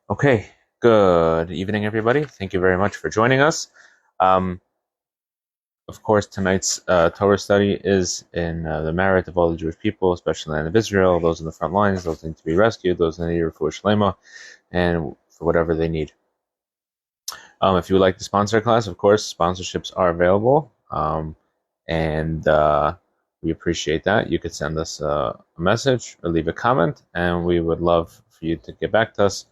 Okay, good evening, everybody. Thank you very much for joining us. Um, of course, tonight's Torah study is in the merit of all the Jewish people, especially the land of Israel, those in the front lines, those need to be rescued, those in need of refuah shlema, and for whatever they need. If you would like to sponsor a class, of course, sponsorships are available, and we appreciate that. You could send us a message or leave a comment, and we would love for you to get back to us.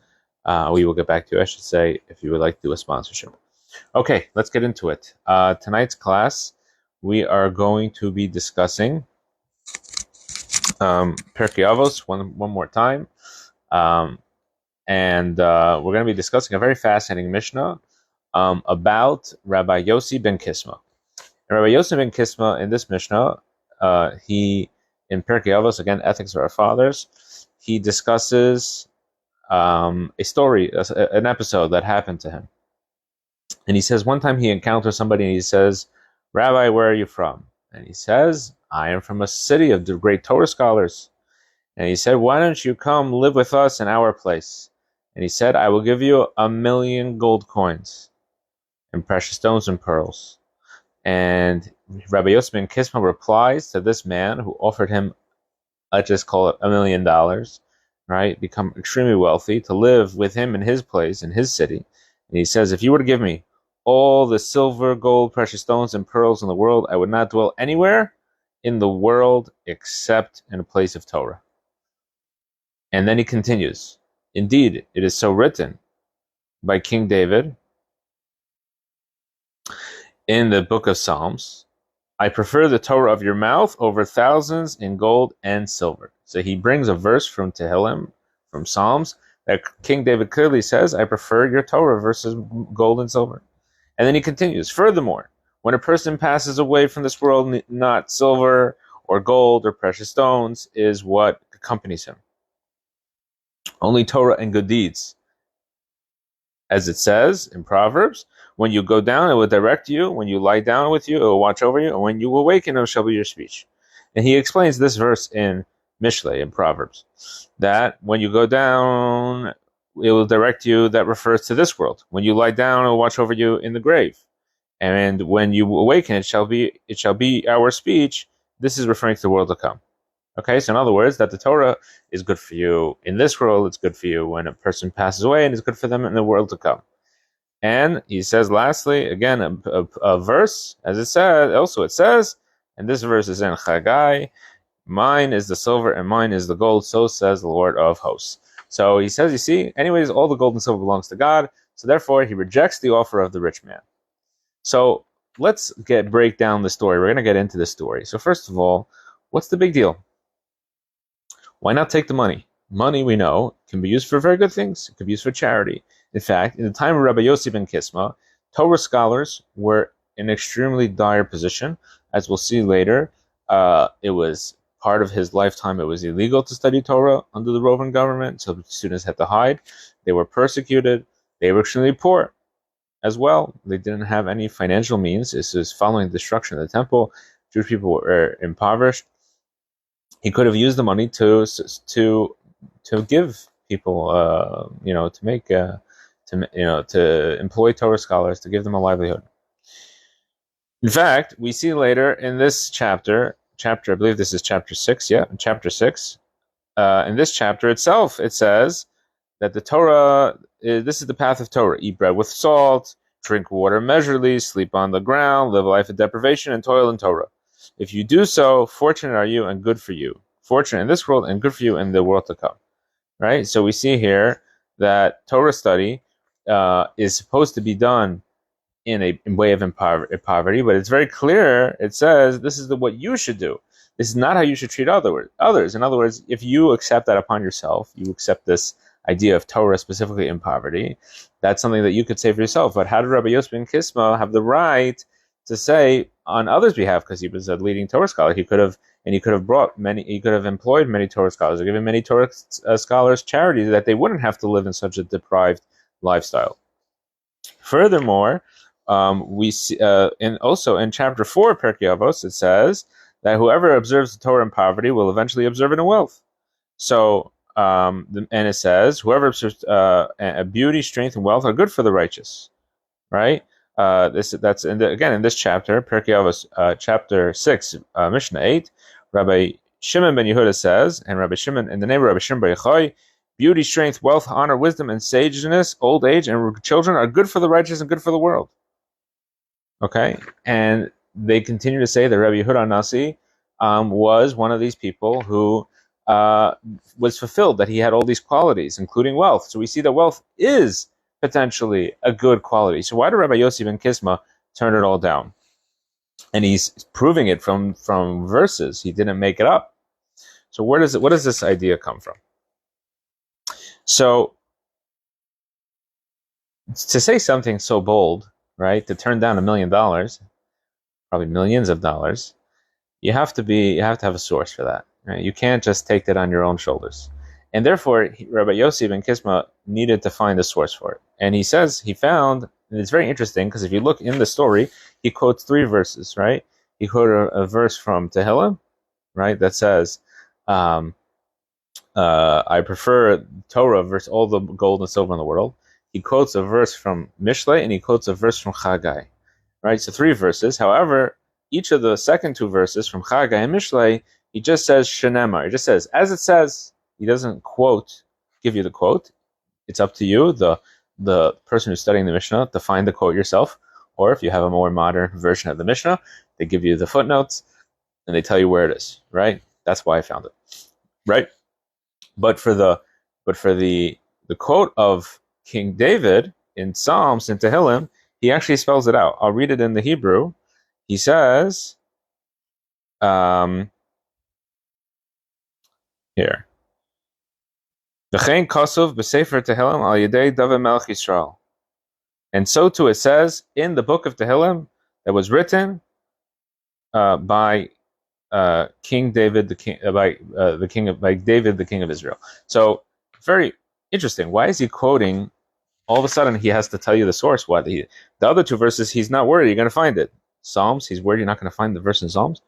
We will get back to you, I should say, if you would like to do a sponsorship. Okay, let's get into it. Tonight's class, we are going to be discussing Pirkei Avos one more time. And we're going to be discussing a very fascinating Mishnah about Rabbi Yosei ben Kisma. And Rabbi Yosei ben Kisma, in this Mishnah, he, in Pirkei Avos, again, Ethics of Our Fathers, he discusses a story, an episode that happened to him. And he says one time he encounters somebody and he says, "Rabbi, where are you from?" And he says, "I am from a city of the great Torah scholars." And he said, "Why don't you come live with us in our place?" And he said, "I will give you 1,000,000 gold coins and precious stones and pearls." And Rabbi Yosei ben Kisma replies to this man who offered him, let's just call it $1,000,000, right? Become extremely wealthy to live with him in his place, in his city. And he says, "If you were to give me all the silver, gold, precious stones, and pearls in the world, I would not dwell anywhere in the world except in a place of Torah." And then he continues, "Indeed, it is so written by King David in the book of Psalms, 'I prefer the Torah of your mouth over thousands in gold and silver.'" So he brings a verse from Tehillim, from Psalms, that King David clearly says, "I prefer your Torah versus gold and silver." And then he continues, "Furthermore, when a person passes away from this world, not silver or gold or precious stones is what accompanies him. Only Torah and good deeds. As it says in Proverbs, when you go down, it will direct you. When you lie down with you, it will watch over you. And when you awaken, it shall be your speech." And he explains this verse in Mishlei, in Proverbs, that when you go down, it will direct you. That refers to this world. When you lie down, it will watch over you in the grave. And when you awaken, it shall be our speech. This is referring to the world to come. Okay, so in other words, that the Torah is good for you in this world, it's good for you when a person passes away, and it's good for them in the world to come. And he says, lastly, again, a verse, as it says, also it says, and this verse is in Chagai, "Mine is the silver and mine is the gold, so says the Lord of hosts." So he says, you see, anyways, all the gold and silver belongs to God, so therefore he rejects the offer of the rich man. So let's break down the story. We're going to get into the story. So first of all, what's the big deal? Why not take the money? Money, we know, can be used for very good things. It can be used for charity. In fact, in the time of Rabbi Yosei ben Kisma, Torah scholars were in an extremely dire position. As we'll see later, it was part of his lifetime. It was illegal to study Torah under the Roman government, so students had to hide. They were persecuted. They were extremely poor as well. They didn't have any financial means. This is following the destruction of the temple. Jewish people were impoverished. He could have used the money to give people, to employ Torah scholars, to give them a livelihood. In fact, we see later in this chapter, I believe this is chapter 6, chapter 6. In this chapter itself, it says that the Torah, this is the path of Torah: eat bread with salt, drink water measurably, sleep on the ground, live a life of deprivation, and toil in Torah. If you do so, fortunate are you and good for you. Fortunate in this world and good for you in the world to come. Right? So we see here that Torah study is supposed to be done in way of poverty, but it's very clear. It says this is what you should do. This is not how you should treat others. In other words, if you accept that upon yourself, you accept this idea of Torah specifically in poverty, that's something that you could say for yourself. But how did Rabbi Yosei ben Kisma have the right to say on others' behalf, because he was a leading Torah scholar? He could have employed many Torah scholars, or given many Torah scholars charity, that they wouldn't have to live in such a deprived lifestyle. Furthermore, we see, and also in chapter 4 of Pirkei Avos, it says that whoever observes the Torah in poverty will eventually observe it in wealth. So and it says, whoever observes beauty, strength, and wealth are good for the righteous, right? That's again in this chapter, Pirkei Avos, chapter 6, Mishnah 8. Rabbi Shimon ben Yehuda says, and Rabbi Shimon, in the name of Rabbi Shimon bar Yochai, beauty, strength, wealth, honor, wisdom, and sageness, old age, and children are good for the righteous and good for the world. Okay, and they continue to say that Rabbi Yehuda Nasi was one of these people who was fulfilled, that he had all these qualities, including wealth. So we see that wealth is potentially a good quality. So why did Rabbi Yosei ben Kisma turn it all down? And he's proving it from verses. He didn't make it up. So what does this idea come from? So to say something so bold, right, to turn down $1 million, probably millions of dollars, you have to have a source for that. Right? You can't just take that on your own shoulders. And therefore, Rabbi Yosei ben Kisma needed to find a source for it. And he says he found, and it's very interesting because if you look in the story, he quotes 3 verses, right? He quoted a verse from Tehillim, right, that says, I prefer Torah versus all the gold and silver in the world. He quotes a verse from Mishlei, and he quotes a verse from Chagai, right? So 3 verses. However, each of the second 2 verses from Chagai and Mishlei, he just says Shenemar. He just says, as it says. He doesn't give you the quote. It's up to you, the person who's studying the Mishnah, to find the quote yourself. Or if you have a more modern version of the Mishnah, they give you the footnotes and they tell you where it is, right? That's why I found it, right? But for the quote of King David in Psalms in Tehillim, he actually spells it out. I'll read it in the Hebrew. He says, here. And so too it says in the book of Tehillim that was written by King David, the king by David, the king of Israel. So very interesting. Why is he quoting? All of a sudden, he has to tell you the source. Why the other 2 verses, he's not worried you're going to find it. Psalms, he's worried you're not going to find the verse in Psalms.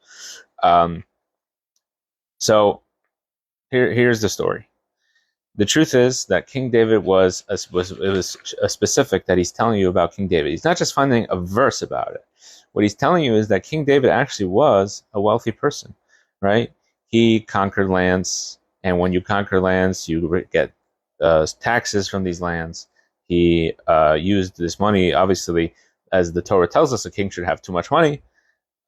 So here's the story. The truth is that King David was a specific that he's telling you about King David. He's not just finding a verse about it. What he's telling you is that King David actually was a wealthy person, right? He conquered lands, and when you conquer lands, you get taxes from these lands. He used this money, obviously, as the Torah tells us, a king should have too much money.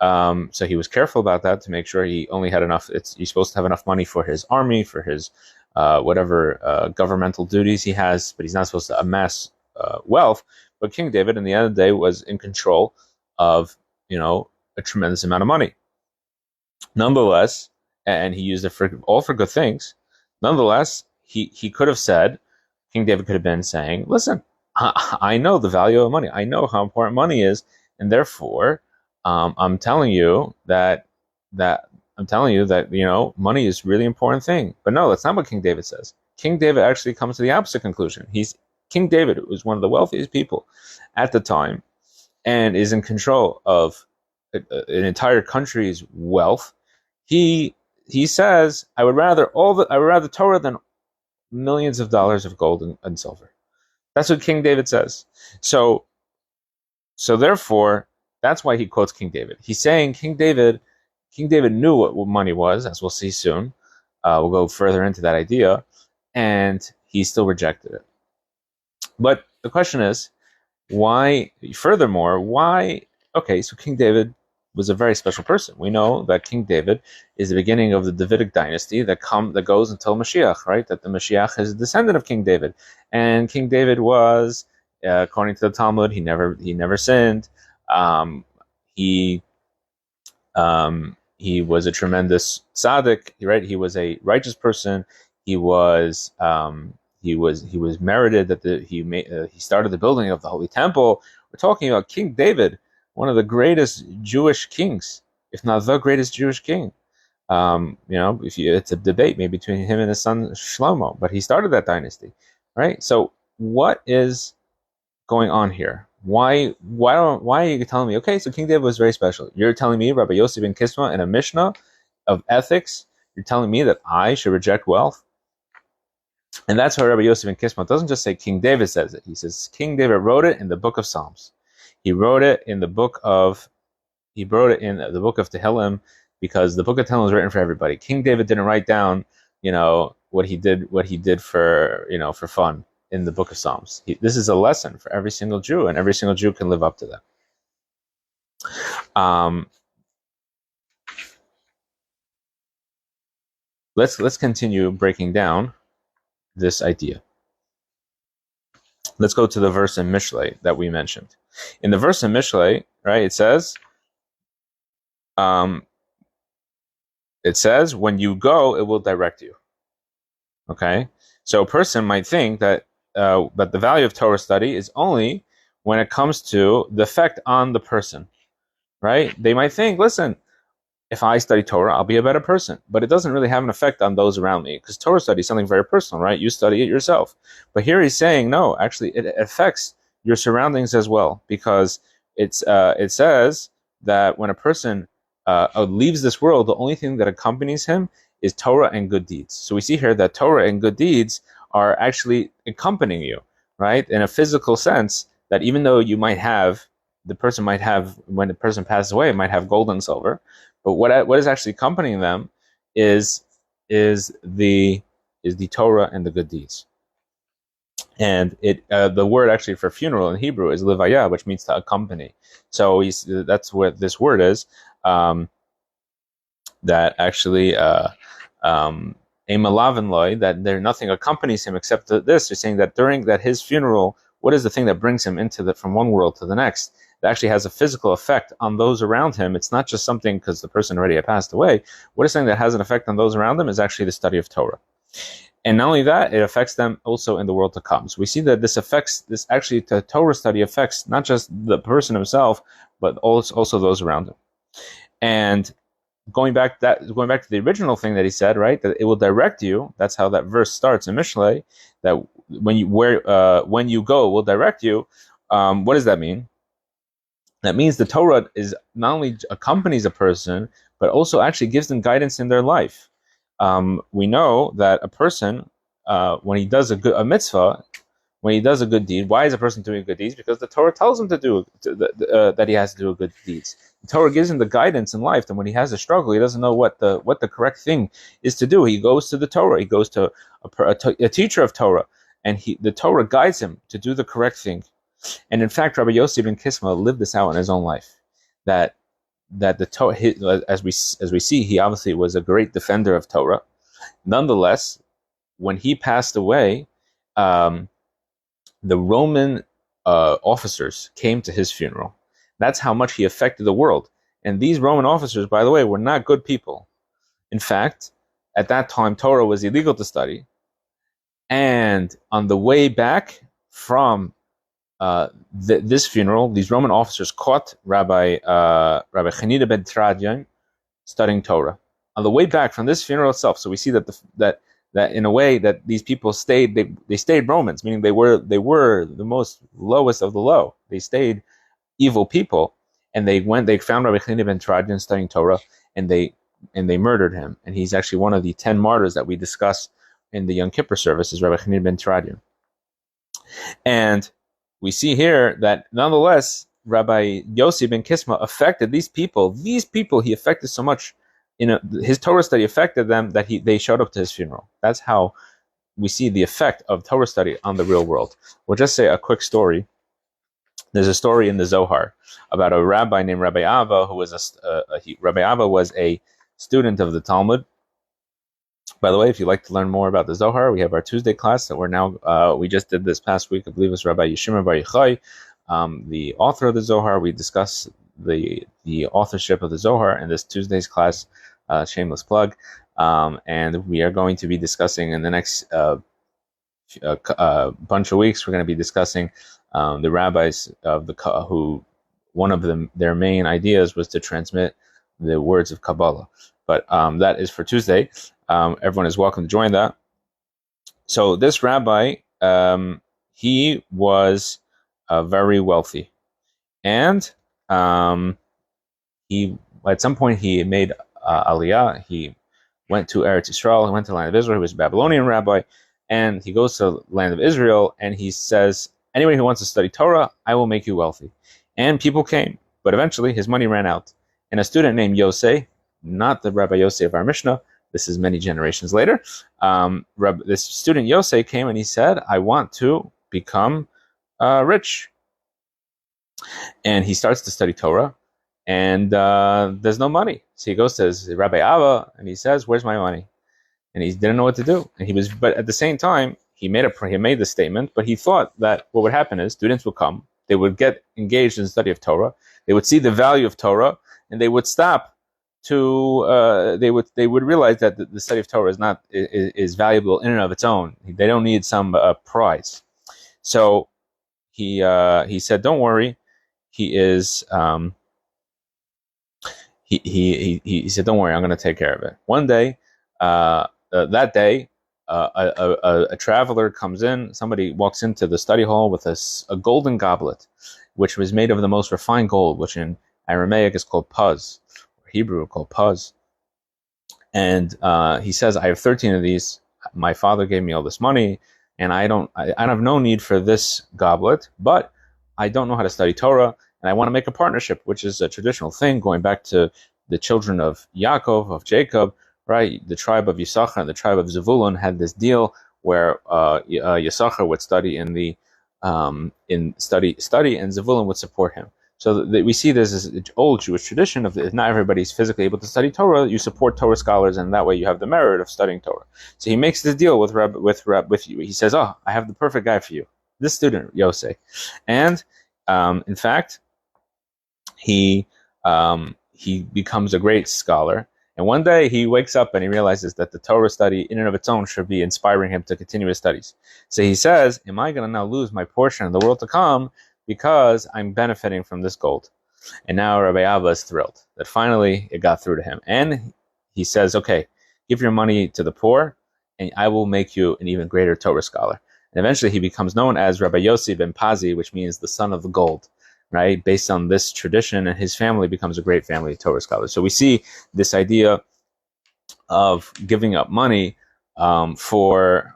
So he was careful about that to make sure he only had enough. He's supposed to have enough money for his army, for his whatever governmental duties he has, but he's not supposed to amass wealth. But King David, in the end of the day, was in control of a tremendous amount of money. Nonetheless, and he used it for good things. Nonetheless, he could have said, King David could have been saying, "Listen, I know the value of money. I know how important money is, and therefore, I'm telling you that money is a really important thing." But no, that's not what King David says. King David actually comes to the opposite conclusion. King David was one of the wealthiest people at the time, and is in control of an entire country's wealth. He says, I would rather Torah than millions of dollars of gold and silver. That's what King David says. So therefore, that's why he quotes King David. He's saying King David knew what money was, as we'll see soon. We'll go further into that idea, and he still rejected it. But the question is, why? Furthermore, why? Okay, so King David was a very special person. We know that King David is the beginning of the Davidic dynasty that goes until Mashiach, right? That the Mashiach is a descendant of King David, and King David was, according to the Talmud, he never sinned. He was a tremendous tzaddik, right? He was a righteous person. He was merited that he started the building of the Holy Temple. We're talking about King David, one of the greatest Jewish kings, if not the greatest Jewish king. It's a debate maybe between him and his son Shlomo, but he started that dynasty, right? So what is going on here? Why are you telling me, okay, so King David was very special? You're telling me, Rabbi Yosei ben Kisma, in a Mishnah of ethics, you're telling me that I should reject wealth? And that's why Rabbi Yosei ben Kisma doesn't just say King David says it. He says King David wrote it in the book of Psalms. He wrote it in the book of Tehillim, because the book of Tehillim is written for everybody. King David didn't write down, what he did for, for fun in the book of Psalms. This is a lesson for every single Jew, and every single Jew can live up to that. Let's continue breaking down this idea. Let's go to the verse in Mishlei that we mentioned. In the verse in Mishlei, right, it says, when you go, it will direct you. Okay? So a person might think that the value of Torah study is only when it comes to the effect on the person, right? They might think, listen, if I study Torah, I'll be a better person. But it doesn't really have an effect on those around me, because Torah study is something very personal, right? You study it yourself. But here he's saying, no, actually, it affects your surroundings as well, because it says that when a person leaves this world, the only thing that accompanies him is Torah and good deeds. So we see here that Torah and good deeds are actually accompanying you, right? In a physical sense, that even though the person might have, when the person passes away, might have gold and silver, but what is actually accompanying them is the Torah and the good deeds. And the word actually for funeral in Hebrew is levaya, which means to accompany. So that's what this word is. That actually that there nothing accompanies him except this. He's saying that during his funeral, what is the thing that brings him from one world to the next? It actually has a physical effect on those around him. It's not just something because the person already had passed away. What is something that has an effect on those around them is actually the study of Torah. And not only that, it affects them also in the world to come. So we see that the Torah study affects not just the person himself, but also those around him. And going back to the original thing that he said, right, that it will direct you. That's how that verse starts in Mishlei. That when you go, it will direct you. What does that mean? That means the Torah is not only accompanies a person, but also actually gives them guidance in their life. We know that a person, when he does a mitzvah, when he does a good deed, why is a person doing good deeds? Because the Torah tells him that he has to do good deeds. The Torah gives him the guidance in life that when he has a struggle, he doesn't know what the correct thing is to do. He goes to the Torah. He goes to a teacher of Torah, and the Torah guides him to do the correct thing. And in fact, Rabbi Yosei ben Kisma lived this out in his own life. That the Torah, as we see, he obviously was a great defender of Torah. Nonetheless, when he passed away, the Roman officers came to his funeral. That's how much he affected the world. And these Roman officers, by the way, were not good people. In fact, at that time, Torah was illegal to study. And on the way back from this funeral, these Roman officers caught Rabbi Chanina ben Tradian studying Torah. On the way back from this funeral itself, so we see that in a way that these people stayed, they stayed Romans, meaning they were the most lowest of the low. They stayed evil people, and they found Rabbi Chanina ben Tradian studying Torah, and they murdered him. And he's actually one of the 10 martyrs that we discuss in the Yom Kippur service, is Rabbi Chanina ben Tradian. And we see here that nonetheless, Rabbi Yosei ben Kisma affected these people. These people he affected so much. His Torah study affected them that they showed up to his funeral. That's how we see the effect of Torah study on the real world. We'll just say a quick story. There's a story in the Zohar about a rabbi named Rabbi Ava, who was Rabbi Ava was a student of the Talmud. By the way, if you'd like to learn more about the Zohar, we have our Tuesday class that we just did this past week. I believe it was Rabbi Yeshima Bar Yochai, the author of the Zohar. We discuss the authorship of the Zohar in this Tuesday's class. Shameless plug. And we are going to be discussing in the next bunch of weeks. We're going to be discussing the rabbis of who one of their main ideas was to transmit the words of Kabbalah. But that is for Tuesday. Everyone is welcome to join that. So this rabbi, he was very wealthy, and he at some point he made Aliyah. He went to Eretz Yisrael. He went to the land of Israel. He was a Babylonian rabbi, and he goes to the land of Israel, and he says, anybody who wants to study Torah, I will make you wealthy. And people came, but eventually his money ran out. And a student named Yosei, not the Rabbi Yosei of our Mishnah, this is many generations later, this student Yosei came and he said, I want to become rich. And he starts to study Torah, and there's no money. So he goes to his Rabbi Abba, and he says, where's my money? And he didn't know what to do. And but at the same time, he made the statement, but he thought that what would happen is students would come, they would get engaged in the study of Torah, they would see the value of Torah, and they would stop to they would realize that the study of Torah is valuable in and of its own. They don't need some prize. So he said, don't worry. He said, don't worry, I'm going to take care of it. One day, that day, a traveler comes in. Somebody walks into the study hall with a golden goblet, which was made of the most refined gold, which in Aramaic is called Pazi, or Hebrew called Pazi. And he says, I have 13 of these. My father gave me all this money, and I have no need for this goblet, but I don't know how to study Torah, and I want to make a partnership, which is a traditional thing going back to the children of Yaakov, of Jacob, right? The tribe of Yisachar and the tribe of Zevulun had this deal where Yisachar would study study, and Zevulun would support him. So we see this as an old Jewish tradition of if not everybody's physically able to study Torah, you support Torah scholars, and that way you have the merit of studying Torah. So he makes this deal with you. He says, "Oh, I have the perfect guy for you, this student Yosei," and in fact, he becomes a great scholar. And one day he wakes up and he realizes that the Torah study in and of its own should be inspiring him to continue his studies. So he says, am I going to now lose my portion in the world to come because I'm benefiting from this gold? And now Rabbi Abba is thrilled that finally it got through to him. And he says, okay, give your money to the poor and I will make you an even greater Torah scholar. And eventually he becomes known as Rabbi Yosei ben Pazi, which means the son of the gold. Right, based on this tradition, and his family becomes a great family of Torah scholars. So we see this idea of giving up money in order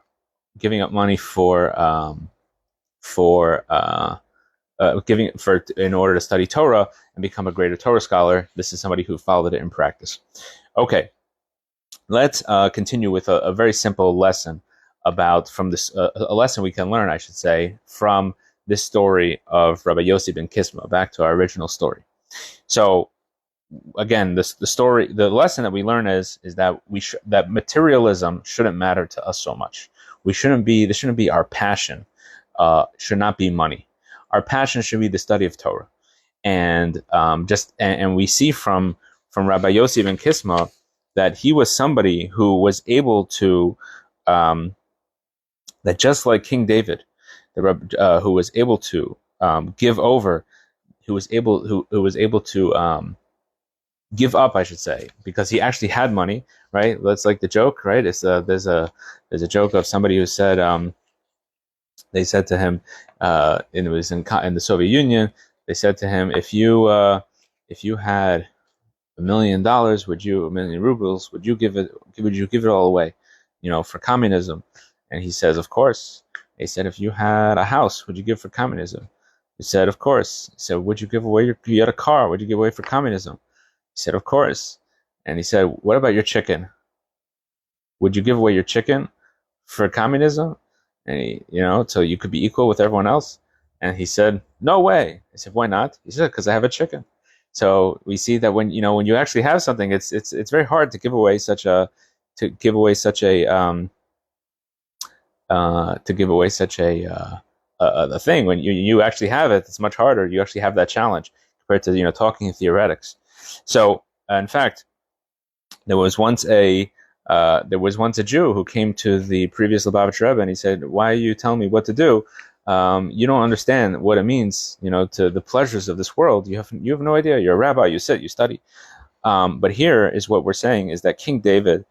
to study Torah and become a greater Torah scholar. This is somebody who followed it in practice. Okay, let's continue with a very simple lesson a lesson we can learn, I should say, from this story of Rabbi Yosei ben Kisma. Back to our original story. So again, the lesson that we learn is that that materialism shouldn't matter to us so much. This shouldn't be our passion. Should not be money. Our passion should be the study of Torah. And we see from Rabbi Yosei ben Kisma that he was somebody who was able to that just like King David, who was able to give over, who was able to give up, I should say, because he actually had money, right? That's like the joke, right? It's there's a joke of somebody who said they said to him, and it was in the Soviet Union, they said to him, if you had $1 million, $1 million rubles, would you give it all away, for communism? And he says, of course. They said, if you had a house, would you give for communism? He said, of course. He said, would you give away you had a car, would you give away for communism? He said, of course. And he said, what about your chicken? Would you give away your chicken for communism? And so you could be equal with everyone else? And he said, no way. I said, why not? He said, because I have a chicken. So we see that when you actually have something, it's very hard to give away such a thing. When you actually have it, it's much harder. You actually have that challenge compared to talking in theoretics. So in fact, there was once a Jew who came to the previous Lubavitch Rebbe and he said, "Why are you telling me what to do? You don't understand what it means, to the pleasures of this world. You have no idea. You're a rabbi. You sit, you study." But here is what we're saying: is that King David,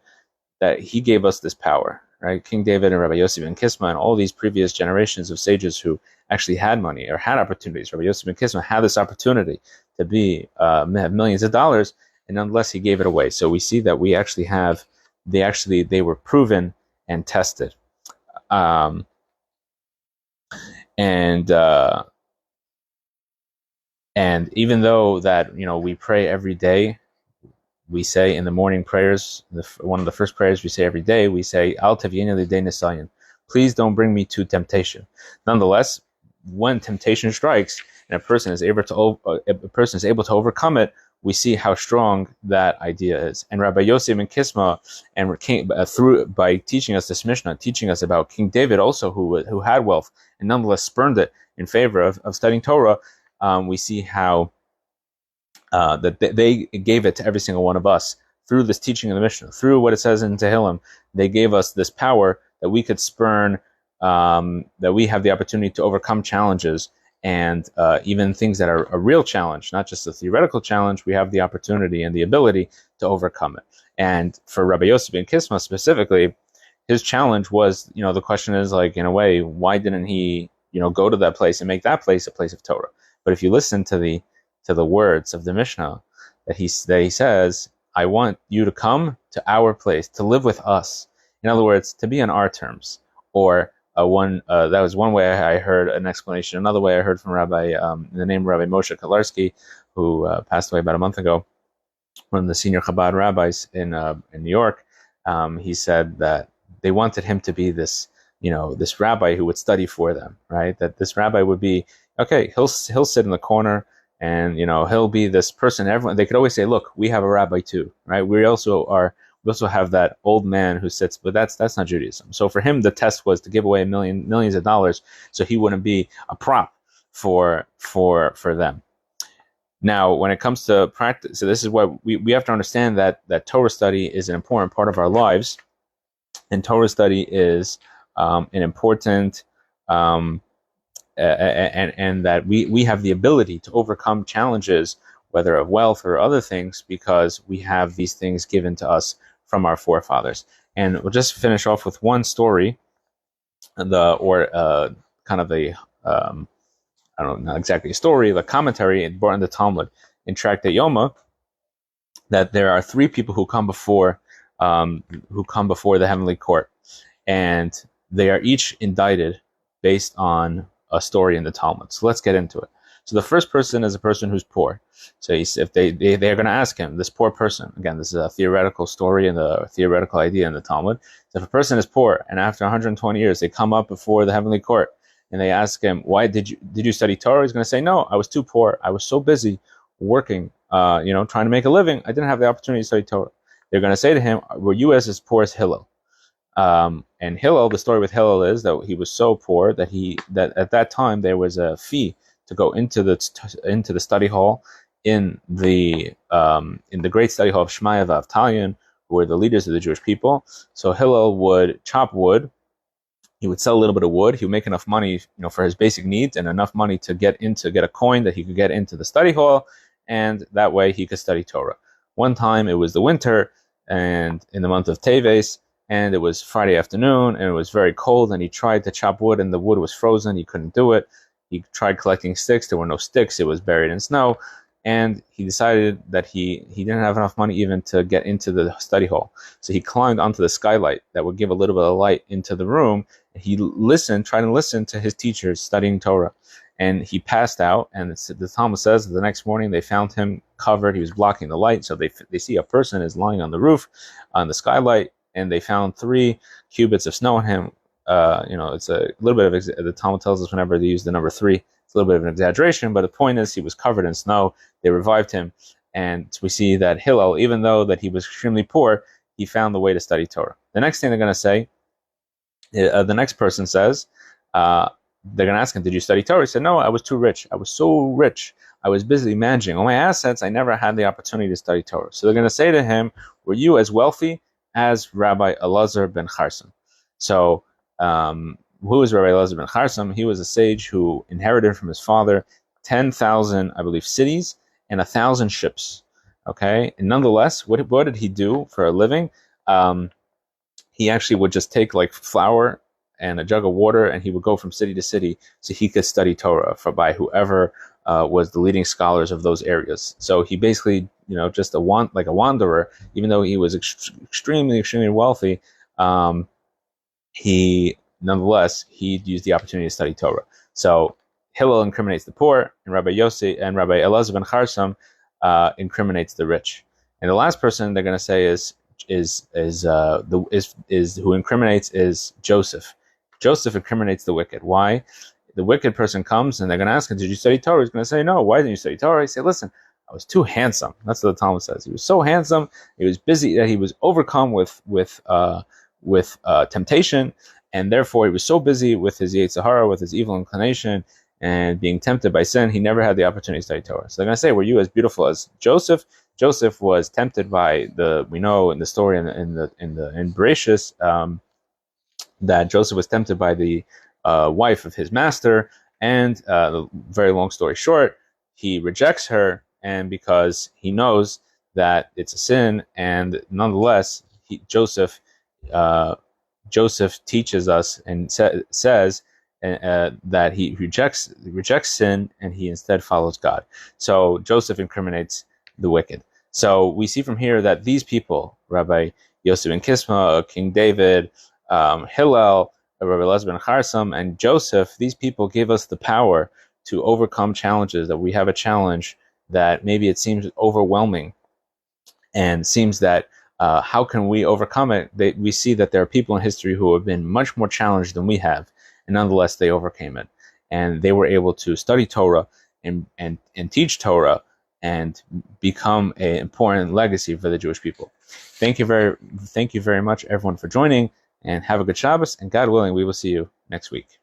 that he gave us this power. Right, King David and Rabbi Yosei ben Kisma and all these previous generations of sages who actually had money or had opportunities. Rabbi Yosei ben Kisma had this opportunity to have millions of dollars, and nonetheless he gave it away. So we see that they were proven and tested. Um, and even though that we pray every day, we say in the morning prayers, one of the first prayers we say every day, we say, Al tavyeni lidei nisayon, please don't bring me to temptation. Nonetheless, when temptation strikes and a person is able to overcome it, we see how strong that idea is. And Rabbi Yosei ben Kisma, and by teaching us this Mishnah, teaching us about King David also, who had wealth and nonetheless spurned it in favor of studying Torah, we see how that they gave it to every single one of us through this teaching of the Mishnah, through what it says in Tehillim. They gave us this power that we could spurn, that we have the opportunity to overcome challenges, and even things that are a real challenge, not just a theoretical challenge. We have the opportunity and the ability to overcome it. And for Rabbi Yosei ben Kisma specifically, his challenge was, the question is, like, in a way, why didn't he, go to that place and make that place a place of Torah? But if you listen to the words of the Mishnah, that he says, I want you to come to our place, to live with us. In other words, to be on our terms. Or that was one way I heard an explanation. Another way I heard from the name Rabbi Moshe Kolarsky, who passed away about a month ago, one of the senior Chabad rabbis in New York. He said that they wanted him to be this rabbi who would study for them, right? That this rabbi would be, okay, he'll sit in the corner, and he'll be this person. Everyone, they could always say, look, we have a rabbi too, right? We also have that old man who sits, but that's not Judaism. So for him, the test was to give away millions of dollars, so he wouldn't be a prop for them. Now, when it comes to practice, so this is what we have to understand, that Torah study is an important part of our lives, and Torah study is an important and that we have the ability to overcome challenges, whether of wealth or other things, because we have these things given to us from our forefathers. And we'll just finish off with one story, kind of a I don't know, not exactly a story, the commentary brought in the Talmud in Tractate Yoma, that there are three people who come before the heavenly court, and they are each indicted based on a story in the Talmud. So let's get into it. So the first person is a person who's poor. So if they're going to ask him, this poor person, again, this is a theoretical story and a theoretical idea in the Talmud. So if a person is poor, and after 120 years they come up before the heavenly court and they ask him, why did you study Torah? He's going to say, no, I was too poor. I was so busy working, trying to make a living. I didn't have the opportunity to study Torah. They're going to say to him, were you as poor as Hillel? And Hillel, the story with Hillel is that he was so poor that at that time there was a fee to go into the study hall in the great study hall of Shmaya V'Avtalion, who were the leaders of the Jewish people. So Hillel would chop wood. He would sell a little bit of wood. He would make enough money, for his basic needs, and enough money to get a coin that he could get into the study hall, and that way he could study Torah. One time it was the winter, and in the month of Teves, and it was Friday afternoon, and it was very cold, and he tried to chop wood, and the wood was frozen. He couldn't do it. He tried collecting sticks. There were no sticks. It was buried in snow, and he decided that he didn't have enough money even to get into the study hall. So he climbed onto the skylight that would give a little bit of light into the room. He tried to listen to his teachers studying Torah, and he passed out. And the Talmud says that the next morning they found him covered. He was blocking the light, so they see a person is lying on the roof, on the skylight, and they found 3 cubits of snow on him. It's a little bit of the Talmud tells us whenever they use the number 3, it's a little bit of an exaggeration, but the point is he was covered in snow. They revived him, and we see that Hillel, even though that he was extremely poor, he found the way to study Torah. The next thing they're going to say, the next person says, they're going to ask him, did you study Torah? He said, no, I was too rich. I was so rich. I was busy managing all my assets. I never had the opportunity to study Torah. So they're going to say to him, were you as wealthy as Rabbi Elazar ben Charsum? So who is Rabbi Elazar ben Charsum? He was a sage who inherited from his father 10,000, I believe, cities and 1,000 ships. Okay, and nonetheless, what did he do for a living? He actually would just take like flour and a jug of water, and he would go from city to city so he could study Torah by whoever was the leading scholars of those areas. So he basically, just a wanderer, even though he was extremely, extremely wealthy. He nonetheless, he used the opportunity to study Torah. So Hillel incriminates the poor, and Rabbi Yosei and Rabbi Elazar ben Charsum incriminates the rich. And the last person they're going to say is who incriminates is Joseph. Joseph incriminates the wicked. Why? The wicked person comes and they're going to ask him, "Did you study Torah?" He's going to say, "No." "Why didn't you study Torah?" He said, "Listen, I was too handsome." That's what the Talmud says. He was so handsome. He was busy that he was overcome with temptation, and therefore he was so busy with his Yetzer Hara, with his evil inclination, and being tempted by sin, he never had the opportunity to study Torah. So they're going to say, "Were you as beautiful as Joseph?" Joseph was tempted by we know in the story in Bereshis that Joseph was tempted by the wife of his master, and very long story short, he rejects her, and because he knows that it's a sin, and nonetheless, Joseph teaches us and says that he rejects sin, and he instead follows God. So Joseph incriminates the wicked. So we see from here that these people, Rabbi Yosei ben Kisma, King David, Hillel, Rabbi Elazar ben Charsum, and Joseph, these people gave us the power to overcome challenges, that we have a challenge that maybe it seems overwhelming and seems that how can we overcome it? We see that there are people in history who have been much more challenged than we have, and nonetheless they overcame it. And they were able to study Torah and teach Torah and become an important legacy for the Jewish people. Thank you very much, everyone, for joining, and have a good Shabbos, and God willing, we will see you next week.